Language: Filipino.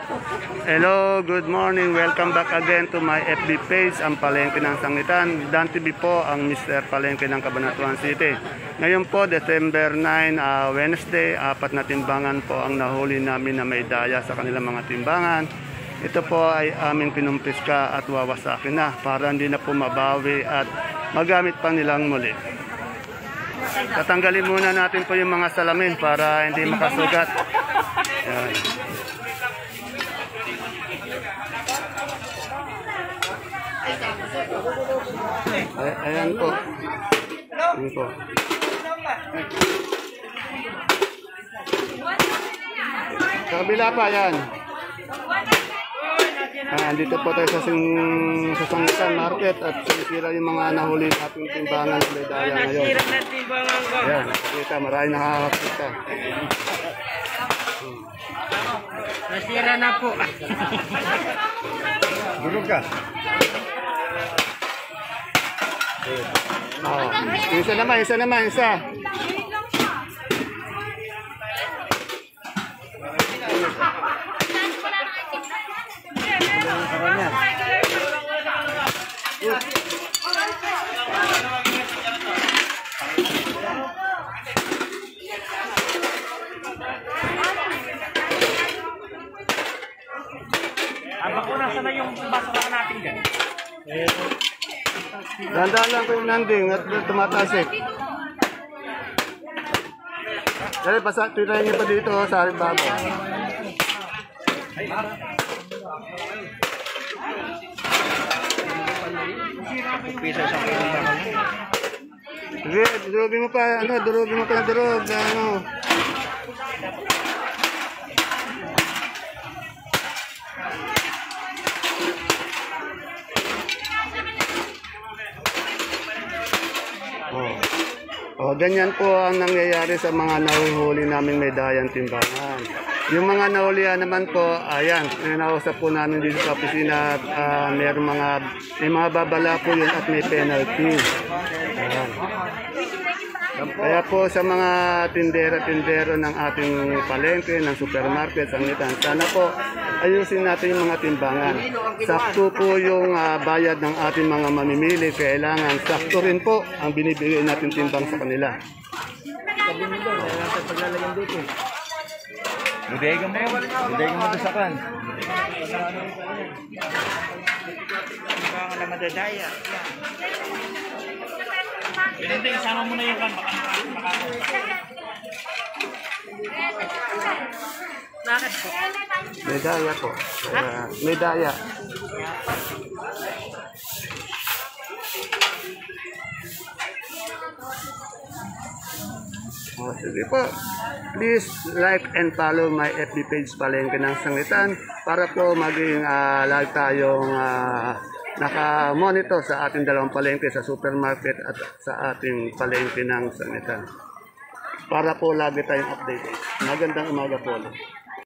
Hello, good morning. Welcome back again to my FB page, ang Palengke ng Sangitan. Dan TV po ang Mr. Palengke ng Cabanatuan City. Ngayon po, December 9, Wednesday, 4 na timbangan po ang nahuli namin na may daya sa kanilang mga timbangan. Ito po ay aming pinumpiska at wawasakin na para hindi na po mabawi at magamit pa nilang muli. Tatanggalin muna natin po yung mga salamin para hindi makasugat. Ayan. Ayan po. Ayan po. Sa kabila pa, yan. Dito po tayo sa Sangitan Market at sinisira yung mga nahuli nating timbangan sa Daya ngayon. Ayan, kita, maraming nakakakita. Nasira na po. Dulog ka. Isa naman. Abang nasa na yung basura natin dyan. Dandaan lang po yung landing at tumataas eh. Dali, tirahin niyo pa dito sa Alibaba. Sige, durugin mo pa ng durug. Ganyan po ang nangyayari sa mga nahuhuli namin may dayang timbangan. Yung mga nahulihan naman po, ayan, nausap po namin dito sa opisina at may mga babala po yun at may penalty. Ayan. Kaya po sa mga tindero ng ating palengke, ng supermarket, sangitan, sana po ayusin natin yung mga timbangan. Sakto po yung bayad ng ating mga mamimili. Kailangan sakto rin po ang binibigay natin timbang sa kanila. Budegan mo sa kan. Baka na madadaya. Pinintay, isama mo na yung kan. Bakit po? Medaya po. Medaya. Sige po. Please like and follow my FB page Palengke ng Sangitan para po maging lagi tayong naka-monitor sa ating dalawang palengke sa supermarket at sa ating palengke ng Sangitan. Para po lagi tayong updated. Magandang umaga po.